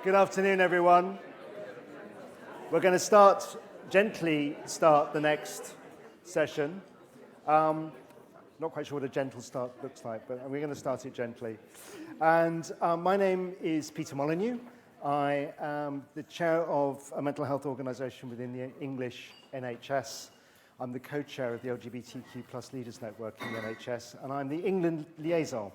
Good afternoon, everyone. We're going to gently start the next session. Not quite sure what a gentle start looks like, but we're going to start it gently. And my name is Peter Molyneux. I am the chair of a mental health organisation within the English NHS. I'm the co-chair of the LGBTQ plus Leaders Network in the NHS, and I'm the England liaison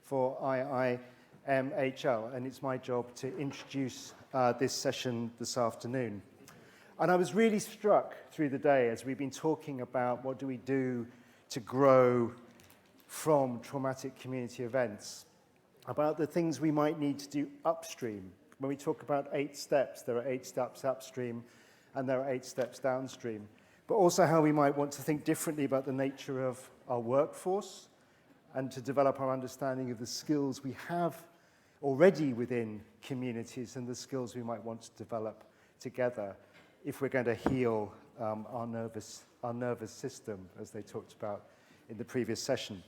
for IIMHL, and it's my job to introduce this session this afternoon. And I was really struck through the day as we've been talking about what do we do to grow from traumatic community events, about the things we might need to do upstream. When we talk about 8 steps, there are 8 steps upstream and there are 8 steps downstream, but also how we might want to think differently about the nature of our workforce and to develop our understanding of the skills we have already within communities and the skills we might want to develop together if we're going to heal our nervous system, as they talked about in the previous session.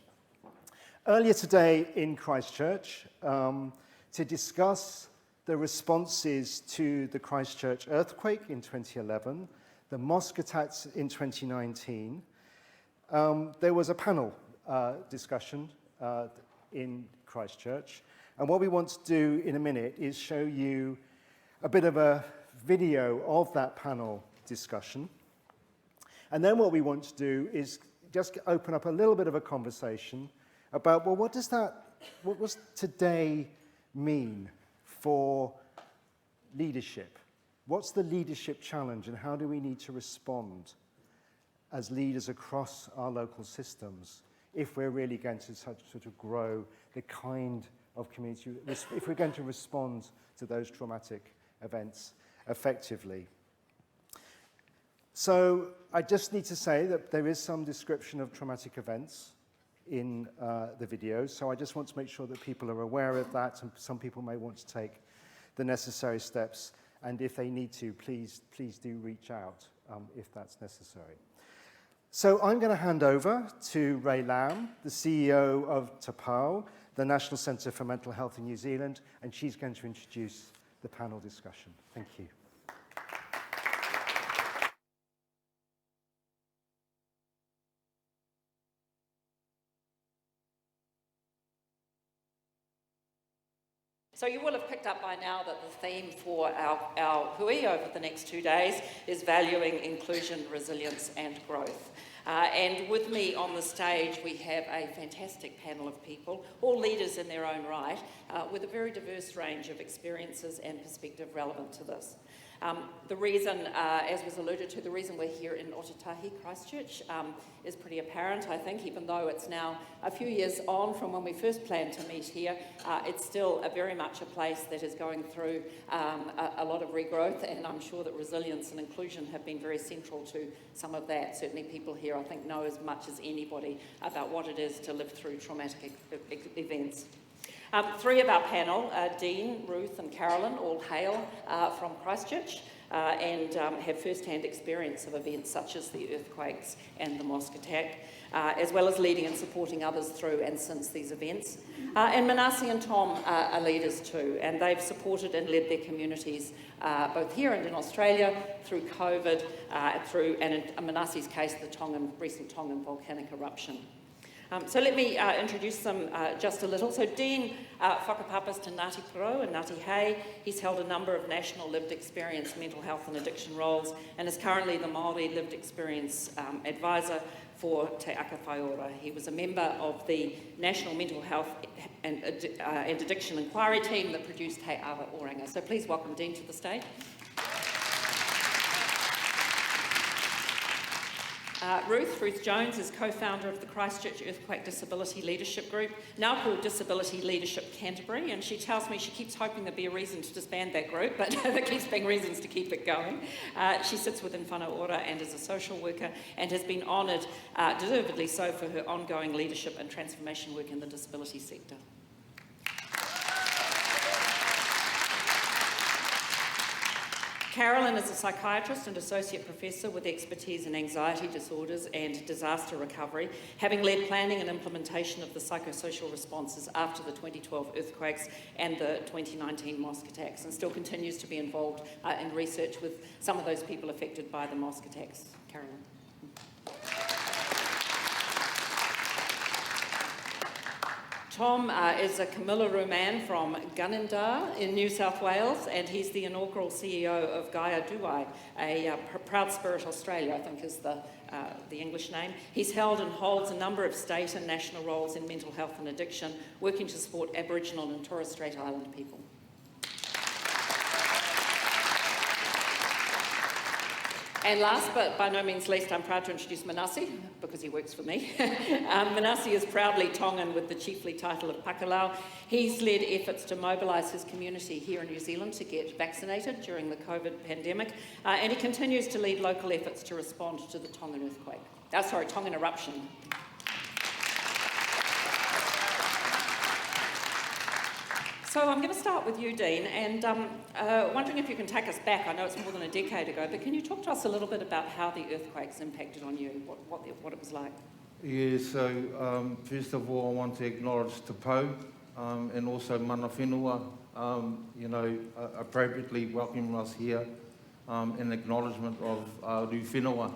Earlier today in Christchurch, to discuss the responses to the Christchurch earthquake in 2011, the mosque attacks in 2019, there was a panel discussion in Christchurch. And what we want to do in a minute is show you a bit of a video of that panel discussion. And then what we want to do is just open up a little bit of a conversation about, well, what does today mean for leadership? What's the leadership challenge and how do we need to respond as leaders across our local systems if we're really going to sort of grow the kind of community, if we're going to respond to those traumatic events effectively. So I just need to say that there is some description of traumatic events in the video, so I just want to make sure that people are aware of that, and some people may want to take the necessary steps, and if they need to, please do reach out if that's necessary. So I'm going to hand over to Ray Lamb, the CEO of TAPAO, the National Centre for Mental Health in New Zealand, and she's going to introduce the panel discussion. Thank you. So you will have picked up by now that the theme for our hui over the next 2 days is valuing inclusion, resilience and growth. And with me on the stage we have a fantastic panel of people, all leaders in their own right, with a very diverse range of experiences and perspective relevant to this. The reason, as was alluded to, the reason we're here in Otatahi, Christchurch, is pretty apparent, I think, even though it's now a few years on from when we first planned to meet here. It's still very much a place that is going through a lot of regrowth, and I'm sure that resilience and inclusion have been very central to some of that. Certainly people here, I think, know as much as anybody about what it is to live through traumatic events. 3 of our panel, Dean, Ruth and Carolyn, all hail from Christchurch and have first-hand experience of events such as the earthquakes and the mosque attack, as well as leading and supporting others through and since these events. And Manasi and Tom are leaders too, and they've supported and led their communities both here and in Australia through COVID, and in Manasi's case, the recent Tongan volcanic eruption. So let me introduce them just a little. So Dean whakapapas to Ngāti Porou and Ngāti Hei. He's held a number of national lived experience mental health and addiction roles and is currently the Māori lived experience advisor for Te Aka Whaiora. He was a member of the National Mental Health and Addiction Inquiry team that produced Te Awa Oranga. So please welcome Dean to the stage. Ruth Jones is co-founder of the Christchurch Earthquake Disability Leadership Group, now called Disability Leadership Canterbury, and she tells me she keeps hoping there'll be a reason to disband that group, but there keeps being reasons to keep it going. She sits within Whānau Ora and is a social worker and has been honoured, deservedly so, for her ongoing leadership and transformation work in the disability sector. Carolyn is a psychiatrist and associate professor with expertise in anxiety disorders and disaster recovery, having led planning and implementation of the psychosocial responses after the 2012 earthquakes and the 2019 mosque attacks, and still continues to be involved in research with some of those people affected by the mosque attacks. Carolyn. Tom is a Kamilaroo man from Gunnedah in New South Wales, and he's the inaugural CEO of Gaia Duai, a Proud Spirit Australia, I think is the English name. He's held and holds a number of state and national roles in mental health and addiction, working to support Aboriginal and Torres Strait Island people. And last but by no means least, I'm proud to introduce Manasi, because he works for me. Manasi is proudly Tongan with the chiefly title of Pakalau. He's led efforts to mobilise his community here in New Zealand to get vaccinated during the COVID pandemic, and he continues to lead local efforts to respond to the Tongan Tongan eruption. So I'm going to start with you, Dean, and wondering if you can take us back. I know it's more than a decade ago, but can you talk to us a little bit about how the earthquakes impacted on you, what it was like? Yeah, so first of all, I want to acknowledge Te Pou and also Mana Whenua, appropriately welcoming us here in acknowledgement of Ru Whenua,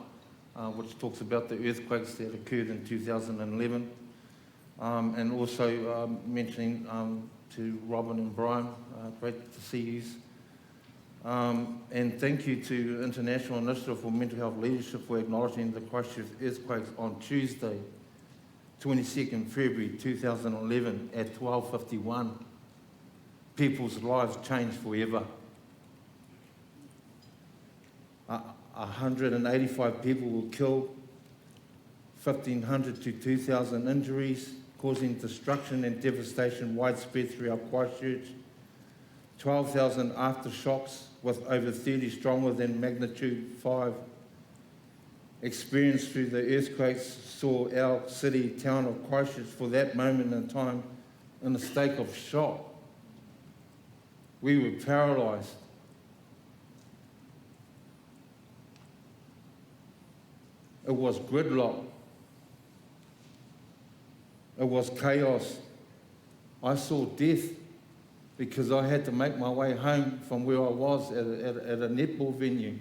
which talks about the earthquakes that occurred in 2011, and also mentioning to Robin and Brian, great to see you. And thank you to International Initiative for Mental Health Leadership for acknowledging the Christchurch earthquakes on Tuesday, 22nd February 2011 at 12:51. People's lives changed forever. 185 people were killed, 1,500 to 2,000 injuries, causing destruction and devastation widespread throughout Christchurch. 12,000 aftershocks with over 30 stronger than magnitude 5 experienced through the earthquakes saw our town of Christchurch for that moment in time in a state of shock. We were paralysed. It was gridlock. It was chaos. I saw death because I had to make my way home from where I was at a netball venue,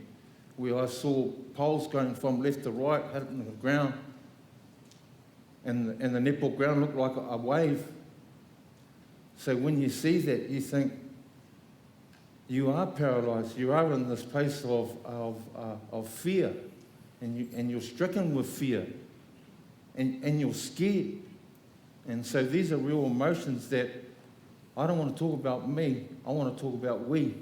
where I saw poles going from left to right, hitting the ground, and the netball ground looked like a wave. So when you see that, you think, you are paralysed. You are in this place of fear, and you're stricken with fear, and you're scared. And so these are real emotions that I don't want to talk about me, I want to talk about we,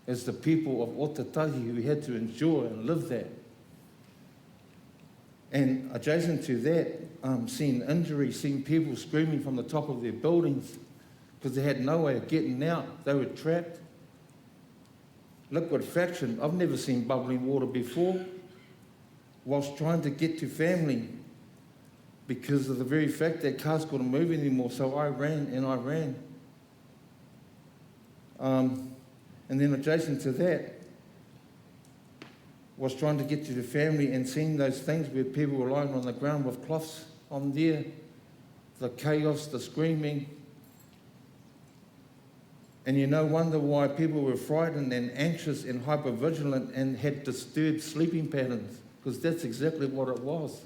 as the people of Otatahi who had to endure and live that. And adjacent to that, seeing injury, seeing people screaming from the top of their buildings because they had no way of getting out, they were trapped. Liquefaction, I've never seen bubbling water before, whilst trying to get to family, because of the very fact that cars couldn't move anymore. So I ran and I ran. And then adjacent to that was trying to get to the family and seeing those things where people were lying on the ground with cloths on there, the chaos, the screaming. And you no wonder why people were frightened and anxious and hypervigilant and had disturbed sleeping patterns, because that's exactly what it was.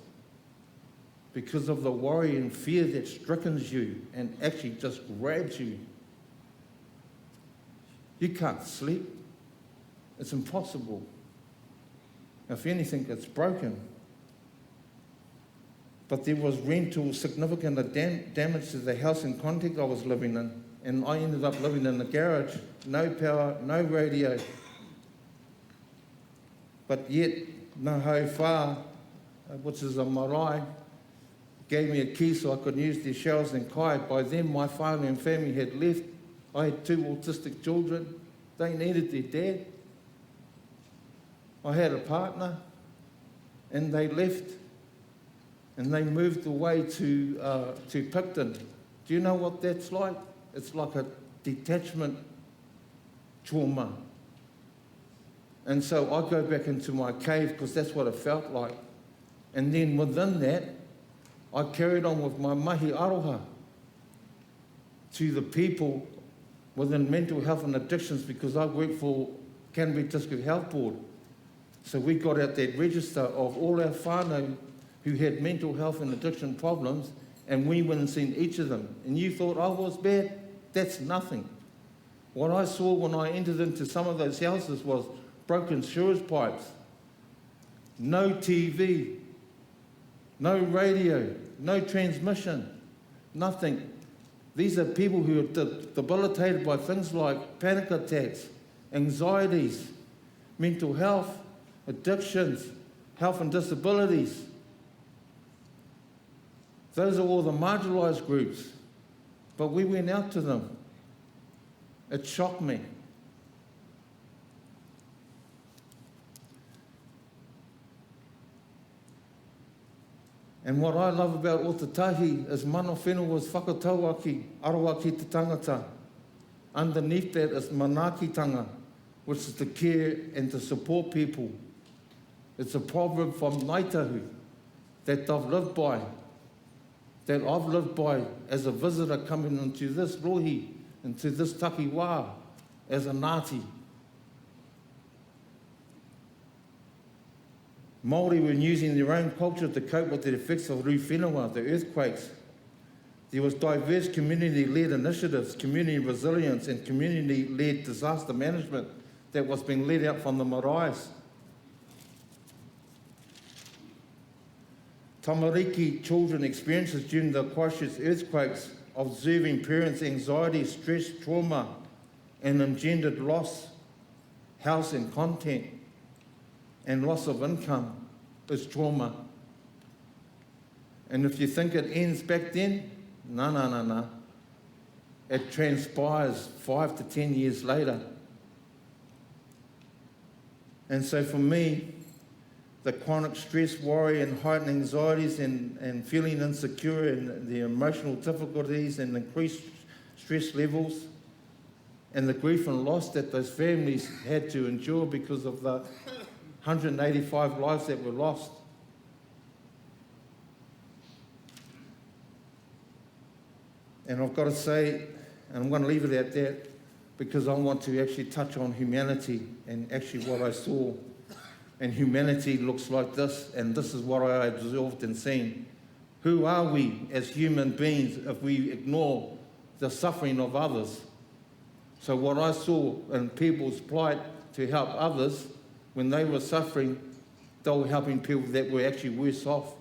Because of the worry and fear that strickens you and actually just grabs you. You can't sleep. It's impossible. If anything, it's broken. But there was significant damage to the house and context I was living in. And I ended up living in the garage, no power, no radio. But yet, Naho Wha, which is a marae, gave me a key so I could use their shells and kai. By then, my father and family had left. I had 2 autistic children. They needed their dad. I had a partner, and they left. And they moved away to Picton. Do you know what that's like? It's like a detachment trauma. And so I go back into my cave because that's what it felt like. And then within that, I carried on with my mahi aroha to the people within mental health and addictions, because I work for Canterbury District Health Board. So we got out that register of all our whānau who had mental health and addiction problems, and we went and seen each of them. And you thought I was bad? That's nothing. What I saw when I entered into some of those houses was broken sewage pipes, no TV, no radio, no transmission, nothing. These are people who are debilitated by things like panic attacks, anxieties, mental health, addictions, health and disabilities. Those are all the marginalised groups. But we went out to them. It shocked me. And what I love about Otatahi is mana whenua was whakatauaki, arawa ki te tangata. Underneath that is manakitanga, which is to care and to support people. It's a proverb from Ngaitahu that I've lived by, as a visitor coming into this rohi, into this takiwā, as a Ngāti. Māori were using their own culture to cope with the effects of rū whenua, the earthquakes. There was diverse community-led initiatives, community resilience and community-led disaster management that was being led out from the maraes. Tamariki children experiences during the Christchurch earthquakes, observing parents' anxiety, stress, trauma and engendered loss, house and content, and loss of income is trauma. And if you think it ends back then, no. It transpires 5 to 10 years later. And so for me, the chronic stress, worry and heightened anxieties and feeling insecure and the emotional difficulties and increased stress levels and the grief and loss that those families had to endure because of the 185 lives that were lost. And I've got to say, and I'm going to leave it at that, because I want to actually touch on humanity and actually what I saw. And humanity looks like this, and this is what I observed and seen. Who are we as human beings if we ignore the suffering of others? So what I saw in people's plight to help others, when they were suffering, they were helping people that were actually worse off.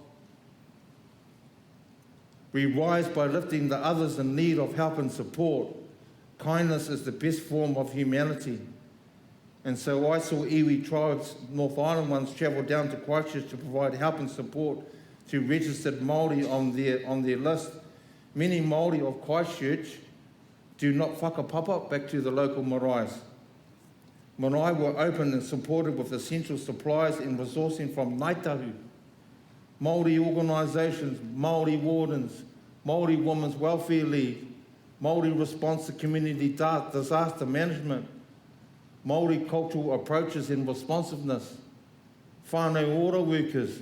We rise by lifting the others in need of help and support. Kindness is the best form of humanity. And so I saw iwi tribes, North Island ones, travel down to Christchurch to provide help and support to registered Māori on their list. Many Māori of Christchurch do not whakapapa back to the local maraes. Marae were open and supported with essential supplies and resourcing from Ngaitahu, Māori organisations, Māori wardens, Māori Women's Welfare League, Māori response to community disaster management, Māori cultural approaches and responsiveness, whānau ora workers,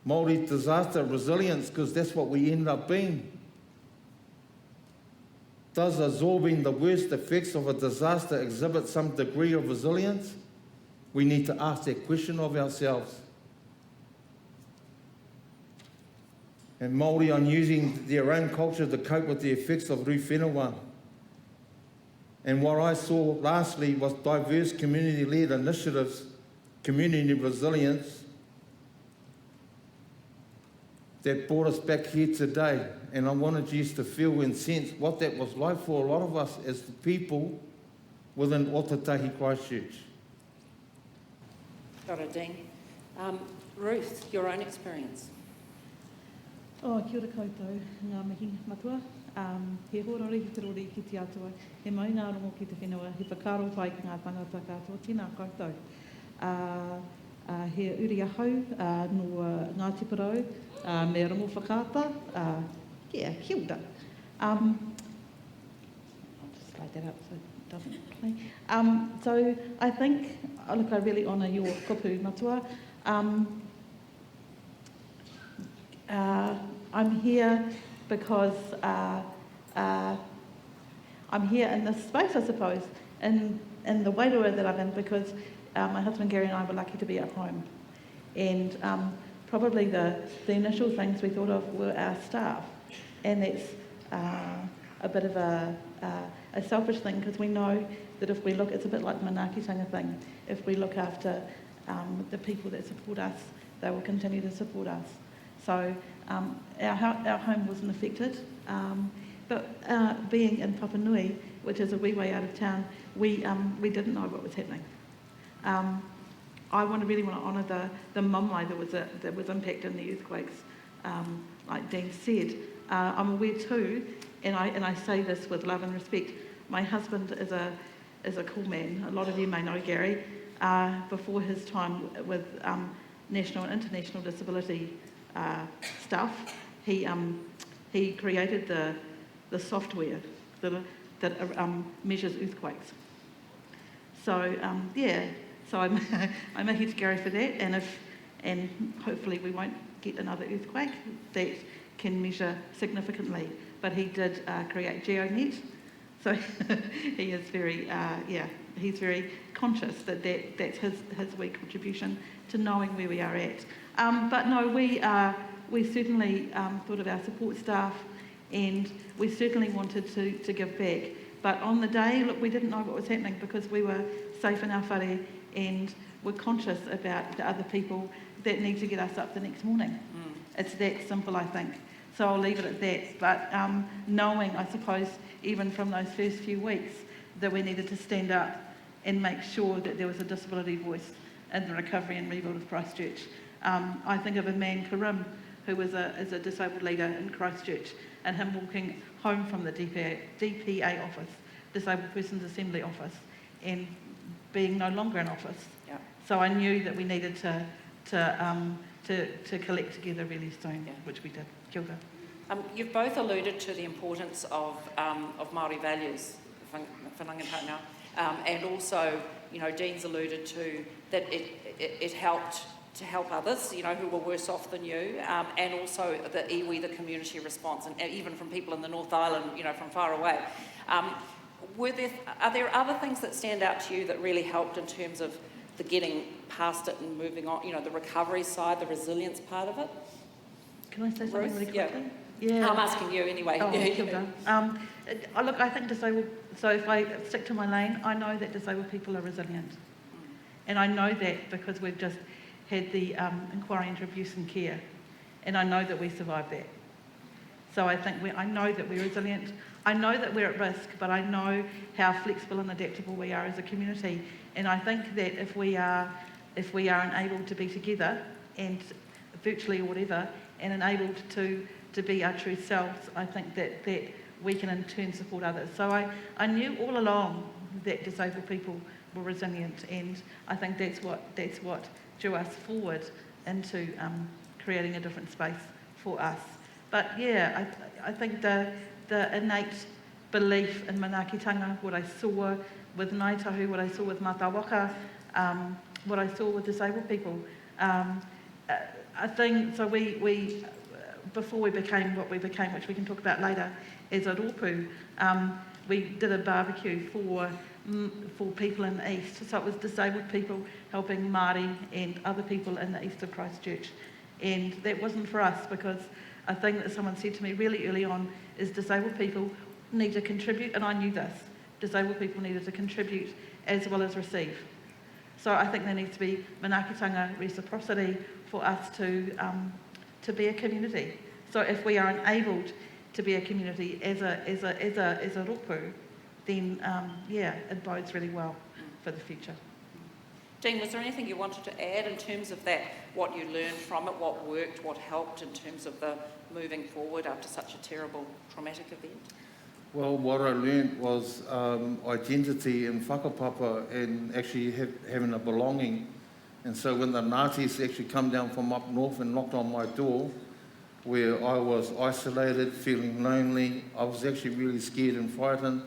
Māori disaster resilience, because that's what we end up being. Does absorbing the worst effects of a disaster exhibit some degree of resilience? We need to ask that question of ourselves. And Māori are using their own culture to cope with the effects of rū whenua. And what I saw lastly was diverse community-led initiatives, community resilience, that brought us back here today. And I wanted you to feel and sense what that was like for a lot of us as the people within Otatahi Christchurch. Got it, Dean. Ruth, your own experience. Kia ora koutou, ngā mihi matua. He horori ki te rori ki te atua. He mai ngā rongo ki te whenua. He whakaro pai ki ngā tangata katoa. Tēnā koutou. He uri ahau no ngā tiparau. Me rongo whakata. Kia ora. light that up so it doesn't play. So I think, look, I really honour your kupu matua. I'm here because I'm here in this space, I suppose, in the wairua that I'm in, because my husband Gary and I were lucky to be at home. And probably the initial things we thought of were our staff. And that's a bit of a selfish thing, because we know that if we look, it's a bit like the manaakitanga thing, if we look after the people that support us, they will continue to support us. So our home wasn't affected, but being in Papa Nui, which is a wee way out of town, we didn't know what was happening. I really want to honour the mumai that was impacted in the earthquakes. Like Dean said, I'm aware too, and I say this with love and respect. My husband is a cool man. A lot of you may know Gary. Before his time with national and international disability stuff, he created the software that measures earthquakes. So so I'm a huge Gary for that, and hopefully we won't get another earthquake that can measure significantly. But he did create GeoNet, so he is he's very conscious that's his wee contribution to knowing where we are at. But no, we certainly thought of our support staff, and we certainly wanted to give back. But on the day, look, we didn't know what was happening because we were safe in our whare and we're conscious about the other people that need to get us up the next morning. It's that simple, I think. So I'll leave it at that. But knowing, I suppose, even from those first few weeks, that we needed to stand up and make sure that there was a disability voice in the recovery and rebuild of Christchurch. I think of a man, Karim, who is a disabled leader in Christchurch, and him walking home from the DPA office, Disabled Persons Assembly office, and being no longer in office. Yeah. So I knew that we needed to collect together really soon, which we did. Kia ora. You've both alluded to the importance of Māori values, whanangatanga, and also, Dean's alluded to that it helped to help others, who were worse off than you, and also the iwi, the community response, and even from people in the North Island, from far away. Are there other things that stand out to you that really helped in terms of the getting past it and moving on, the recovery side, the resilience part of it? Can I say something Ruth? really quickly? Yeah. I'm asking you anyway. Oh, kia ora. Look, I think disabled, so if I stick to my lane, I know that disabled people are resilient. And I know that because we've just had the inquiry into abuse and care, and I know that we survived that. So I think I know that we're resilient. I know that we're at risk, but I know how flexible and adaptable we are as a community. And I think that if we are enabled to be together, and virtually or whatever, and enabled to be our true selves, I think that we can in turn support others. So I knew all along that disabled people were resilient, and I think that's what drew us forward into creating a different space for us. But yeah, I think the innate belief in manaakitanga, what I saw with Ngāi Tahu, what I saw with Mātāwaka, what I saw with disabled people. I think, so we before we became what we became, which we can talk about later, as a rōpū, we did a barbecue for people in the east. So it was disabled people helping Māori and other people in the east of Christchurch. And that wasn't for us, because a thing that someone said to me really early on is disabled people need to contribute, and I knew this. Disabled people needed to contribute as well as receive. So I think there needs to be manaakitanga reciprocity for us to be a community. So if we are enabled to be a community as a rōpū, then it bodes really well for the future. Dean, was there anything you wanted to add in terms of that, what you learned from it, what worked, what helped in terms of the moving forward after such a terrible, traumatic event? Well, what I learned was identity and whakapapa, and actually having a belonging. And so when the Ngātis actually come down from up north and knocked on my door, where I was isolated, feeling lonely, I was actually really scared and frightened.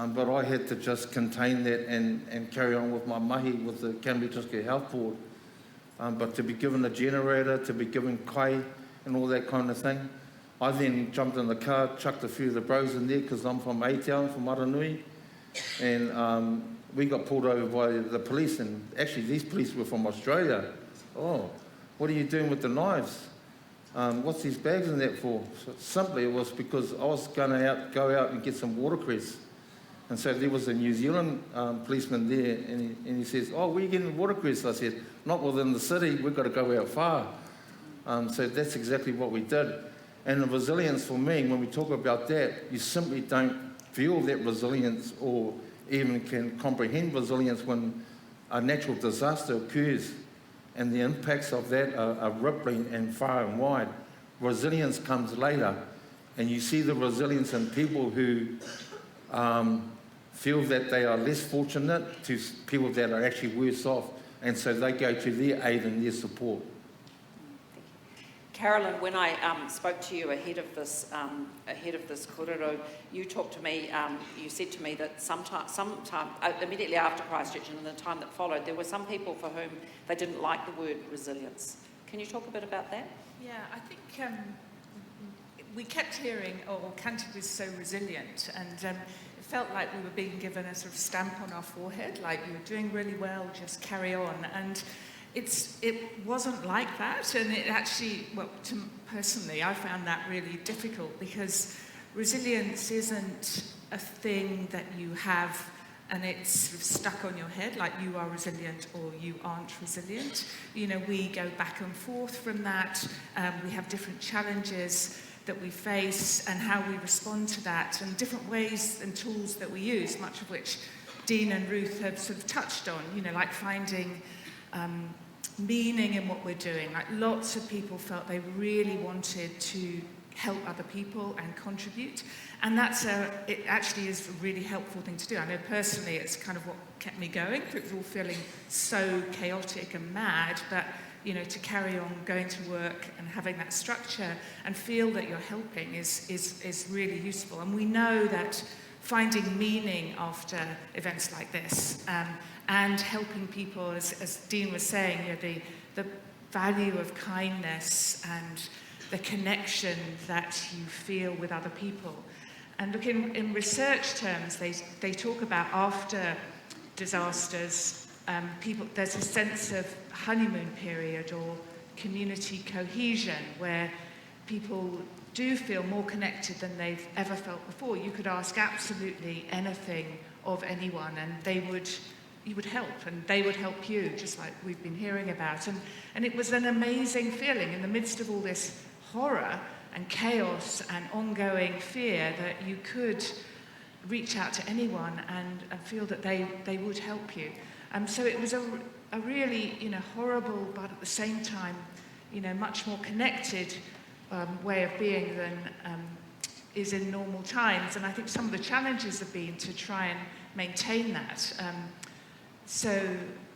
But I had to just contain that and carry on with my mahi with the Canterbury District Health Board. But to be given a generator, to be given kai and all that kind of thing, I then jumped in the car, chucked a few of the bros in there because I'm from A-Town, from Aranui, and we got pulled over by the police, and actually these police were from Australia. Oh, what are you doing with the knives? What's these bags in that for? So simply it was because I was going to go out and get some watercress. And so there was a New Zealand policeman there, and he says, oh, where are you getting watercress? I said, not within the city, we've got to go out far. So that's exactly what we did. And the resilience for me, when we talk about that, you simply don't feel that resilience or even can comprehend resilience when a natural disaster occurs and the impacts of that are rippling and far and wide. Resilience comes later, and you see the resilience in people who feel that they are less fortunate to people that are actually worse off, and so they go to their aid and their support. Carolyn, when I spoke to you ahead of this korero, you talked to me. You said to me that sometime immediately after Christchurch and in the time that followed, there were some people for whom they didn't like the word resilience. Can you talk a bit about that? Yeah, I think we kept hearing, "Oh, Canterbury's so resilient," and it felt like we were being given a sort of stamp on our forehead, like you're doing really well, just carry on. And it wasn't like that, and it actually, well, personally, I found that really difficult because resilience isn't a thing that you have and it's sort of stuck on your head, like you are resilient or you aren't resilient. You know, we go back and forth from that. We have different challenges that we face and how we respond to that, and different ways and tools that we use, much of which Dean and Ruth have sort of touched on, you know, like finding meaning in what we're doing. Like lots of people felt they really wanted to help other people and contribute, and it actually is a really helpful thing to do. I know personally it's kind of what kept me going. It was all feeling so chaotic and mad, but you know, to carry on going to work and having that structure and feel that you're helping is really useful. And we know that finding meaning after events like this and helping people, as Dean was saying, you know, the value of kindness and the connection that you feel with other people. And look, in research terms, they talk about after disasters, there's a sense of honeymoon period or community cohesion where people do feel more connected than they've ever felt before. You could ask absolutely anything of anyone and you would help, and they would help you, just like we've been hearing about. And it was an amazing feeling in the midst of all this horror and chaos and ongoing fear that you could reach out to anyone and feel that they would help you. So it was a really, you know, horrible, but at the same time, you know, much more connected way of being than is in normal times. And I think some of the challenges have been to try and maintain that. So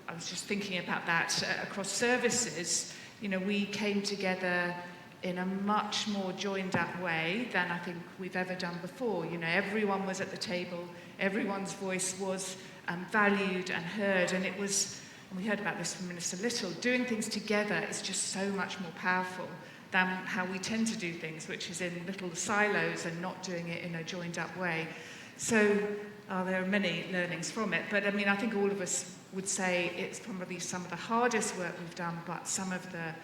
I was just thinking about that across services. You know, we came together in a much more joined up way than I think we've ever done before. You know, everyone was at the table, everyone's voice was valued and heard, and it was, and we heard about this from Minister Little, doing things together is just so much more powerful than how we tend to do things, which is in little silos and not doing it in a joined up way. So there are many learnings from it, but I mean, I think all of us would say it's probably some of the hardest work we've done, but some of the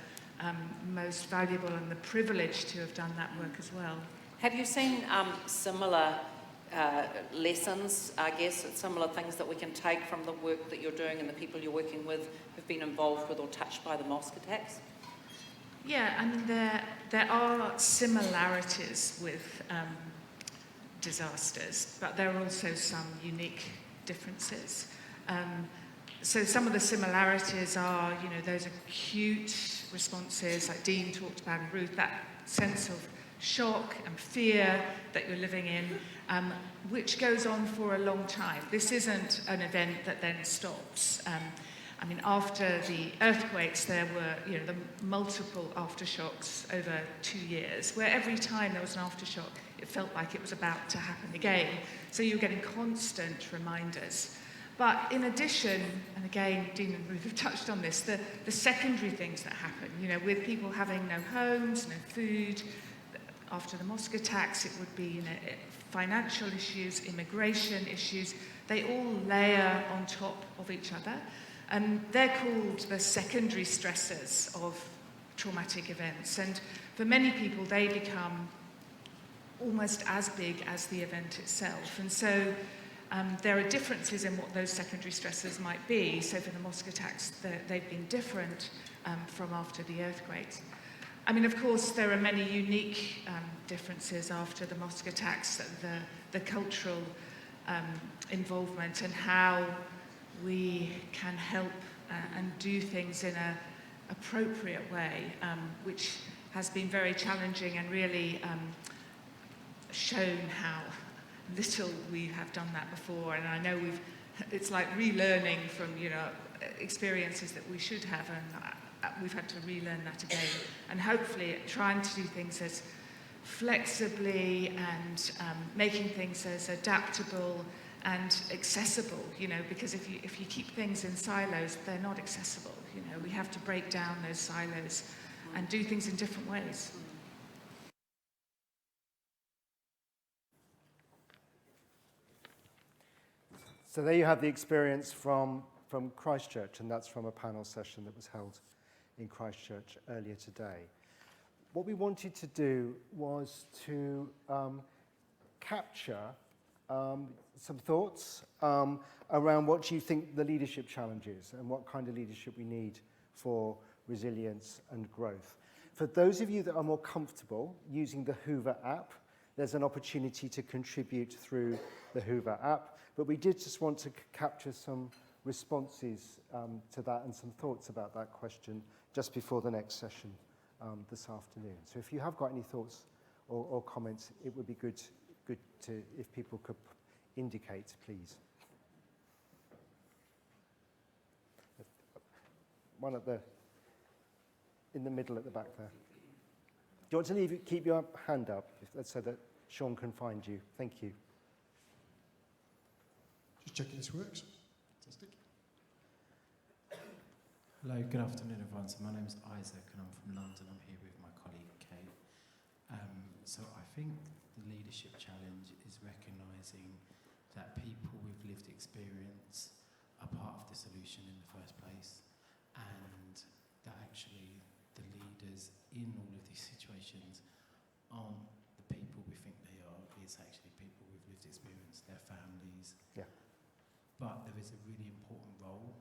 most valuable and the privilege to have done that work as well. Have you seen similar lessons, I guess, similar things that we can take from the work that you're doing and the people you're working with who've been involved with or touched by the mosque attacks? Yeah, I mean, there are similarities with disasters, but there are also some unique differences. So some of the similarities are, you know, those acute responses, like Dean talked about and Ruth, that sense of shock and fear that you're living in, which goes on for a long time. This isn't an event that then stops. I mean, after the earthquakes, there were, you know, the multiple aftershocks over 2 years, where every time there was an aftershock, it felt like it was about to happen again. So you're getting constant reminders. But in addition, and again, Dean and Ruth have touched on this, the secondary things that happen, with people having no homes, no food. After the mosque attacks, it would be financial issues, immigration issues. They all layer on top of each other. And they're called the secondary stressors of traumatic events. And for many people, they become almost as big as the event itself. And so there are differences in what those secondary stressors might be. So for the mosque attacks, they've been different from after the earthquakes. I mean, of course, there are many unique differences after the mosque attacks, the cultural involvement and how we can help and do things in an appropriate way, which has been very challenging and really shown how little we have done that before. And I know it's like relearning from, experiences that we should have, and we've had to relearn that again. And hopefully trying to do things as flexibly and making things as adaptable and accessible, because if you keep things in silos, they're not accessible. We have to break down those silos and do things in different ways. So there you have the experience from Christchurch, and that's from a panel session that was held in Christchurch earlier today. What we wanted to do was to capture some thoughts around what you think the leadership challenge is and what kind of leadership we need for resilience and growth. For those of you that are more comfortable using the Hoover app, there's an opportunity to contribute through the Hoover app, but we did just want to capture some responses to that and some thoughts about that question just before the next session this afternoon. So if you have got any thoughts or comments, it would be good to, if people could indicate, please. One in the middle at the back there. Do you want to keep your hand up so that Sean can find you? Thank you. Just checking this works. Fantastic. Hello, good afternoon everyone. So my name is Isaac and I'm from London. I'm here with my colleague Kate. So I think the leadership challenge is recognising that people with lived experience are part of the solution in the first place, and that actually the leaders in all of these situations aren't the people we think they are. It's actually people with lived experience, their families. Yeah. But there is a really important role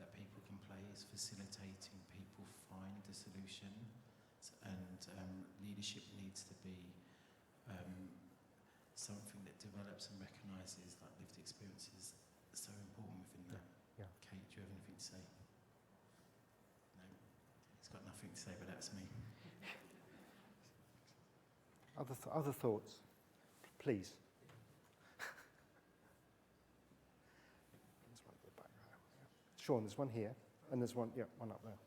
that people can play is facilitating people find the solution, and leadership needs to be something that develops and recognises that lived experiences are so important within that. Yeah. Kate, do you have anything to say? No, he's got nothing to say, but that's me. Other thoughts, please. There's one at the back there. Sean, there's one here, and there's one up there.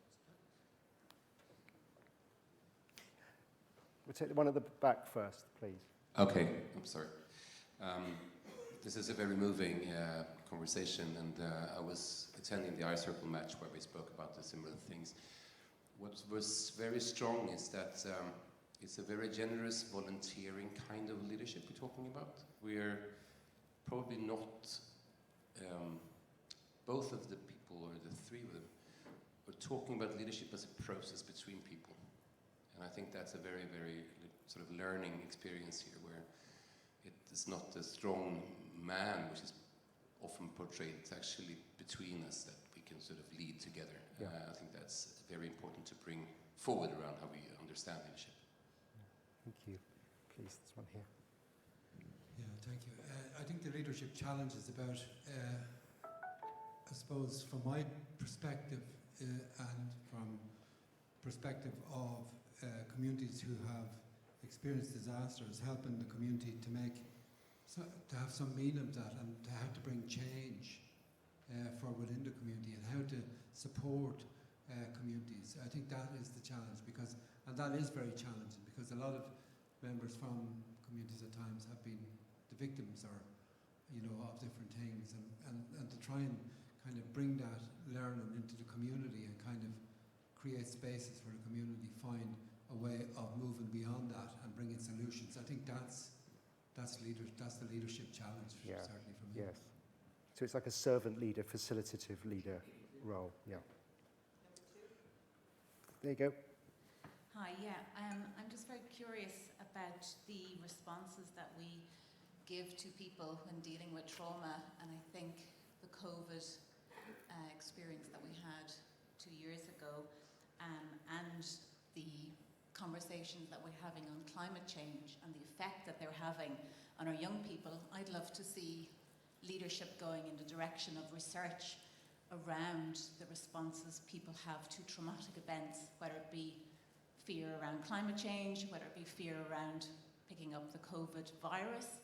We'll take the one at the back first, please. Okay, I'm sorry. This is a very moving conversation, and I was attending the iCircle match where we spoke about the similar things. What was very strong is that it's a very generous, volunteering kind of leadership we're talking about. We're probably not, both of the people, or the three of them, are talking about leadership as a process between people. And I think that's a very, very sort of learning experience here, where it is not a strong man, which is often portrayed. It's actually between us that we can sort of lead together. Yeah. I think that's very important to bring forward around how we understand leadership. Thank you. Please, there's one here. Yeah, thank you. I think the leadership challenge is about, I suppose, from my perspective and from perspective of communities who have experienced disasters, helping the community to have some meaning of that, and to how to bring change for within the community, and how to support communities. I think that is the challenge, and that is very challenging, because a lot of members from communities at times have been the victims or, of different things, and to try and kind of bring that learning into the community and kind of create spaces for the community, find a way of moving beyond that and bringing solutions. I think that's the leadership challenge, certainly for me. Yes. So it's like a servant leader, facilitative leader role. Yeah. There you go. Hi, yeah. I'm just very curious about the responses that we give to people when dealing with trauma, and I think the COVID experience that we had 2 years ago, and the conversations that we're having on climate change and the effect that they're having on our young people. I'd love to see leadership going in the direction of research around the responses people have to traumatic events, whether it be fear around climate change, whether it be fear around picking up the COVID virus.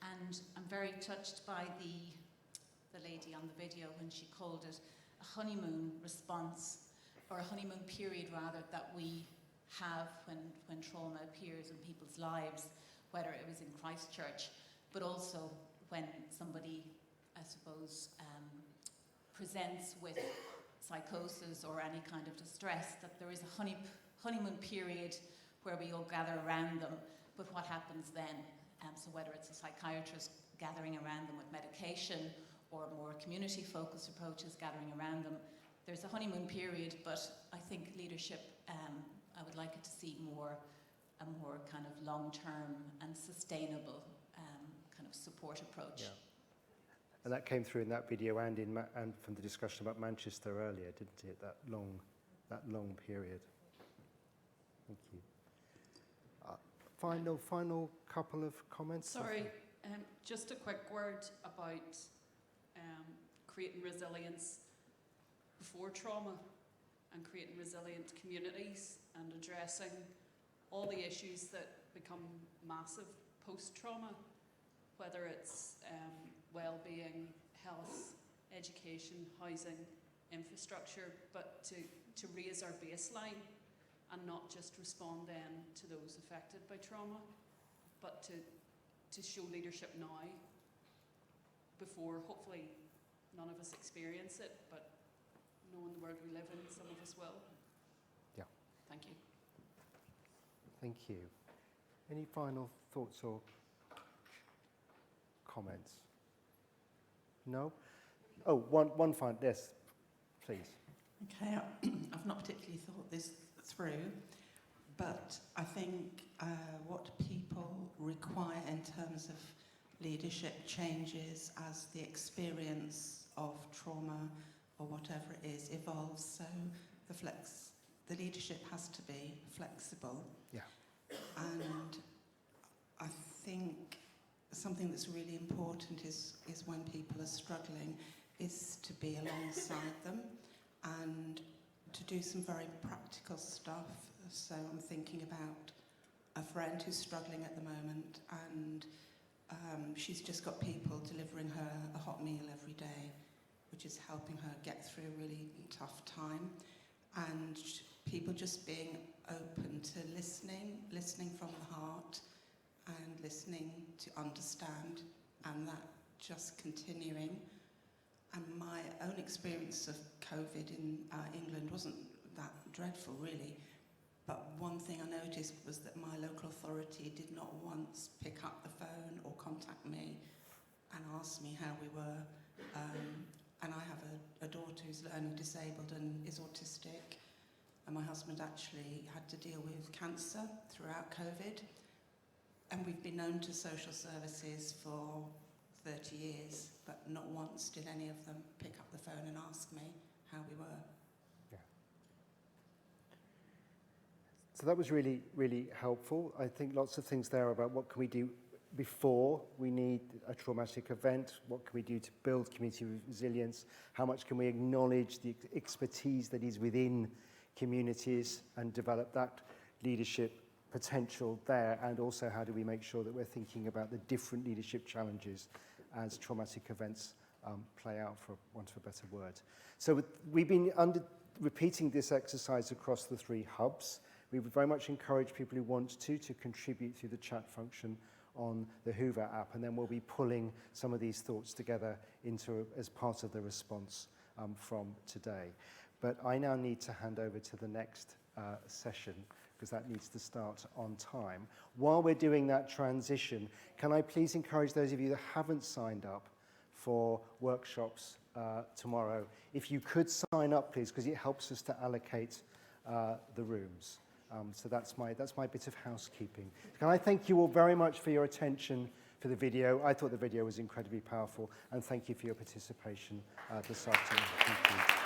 And I'm very touched by the lady on the video when she called it a honeymoon response, or a honeymoon period rather, that we have when trauma appears in people's lives, whether it was in Christchurch, but also when somebody, I suppose, presents with psychosis or any kind of distress, that there is a honeymoon period where we all gather around them, but what happens then? So whether it's a psychiatrist gathering around them with medication or more community-focused approaches gathering around them, there's a honeymoon period, but I think leadership, I would like it to see a more kind of long-term and sustainable kind of support approach. Yeah. And that came through in that video and from the discussion about Manchester earlier, didn't it? That long period. Thank you. Final couple of comments. Sorry, just a quick word about creating resilience before trauma and creating resilient communities and addressing all the issues that become massive post-trauma, whether it's well-being, health, education, housing, infrastructure, but to raise our baseline and not just respond then to those affected by trauma, but to show leadership now before, hopefully, none of us experience it, but knowing the world we live in, some of us will. Yeah. Thank you. Thank you. Any final thoughts or comments? No? Oh, one final. Yes, please. Okay, I've not particularly thought this through, but I think what people require in terms of leadership changes as the experience of trauma or whatever it is evolves. So the leadership has to be flexible. Yeah. And I think something that's really important is when people are struggling is to be alongside them and to do some very practical stuff. So I'm thinking about a friend who's struggling at the moment, and she's just got people delivering her a hot meal every day, which is helping her get through a really tough time. And people just being open to listening from the heart and listening to understand, and that just continuing. And my own experience of COVID in England wasn't that dreadful, really. But one thing I noticed was that my local authority did not once pick up the phone or contact me and ask me how we were. And I have a daughter who's learning disabled and is autistic. And my husband actually had to deal with cancer throughout COVID. And we've been known to social services for 30 years, but not once did any of them pick up the phone and ask me how we were. Yeah. So that was really, really helpful. I think lots of things there about what can we do before we need a traumatic event, what can we do to build community resilience, how much can we acknowledge the expertise that is within communities and develop that leadership potential there, and also how do we make sure that we're thinking about the different leadership challenges as traumatic events play out, for want of a better word. So we've been repeating this exercise across the 3 hubs. We would very much encourage people who want to contribute through the chat function on the Hoover app, and then we'll be pulling some of these thoughts together as part of the response from today. But I now need to hand over to the next session, because that needs to start on time. While we're doing that transition, can I please encourage those of you that haven't signed up for workshops tomorrow, if you could sign up, please, because it helps us to allocate the rooms. So that's my bit of housekeeping. Can I thank you all very much for your attention for the video. I thought the video was incredibly powerful, and thank you for your participation this afternoon. Thank you.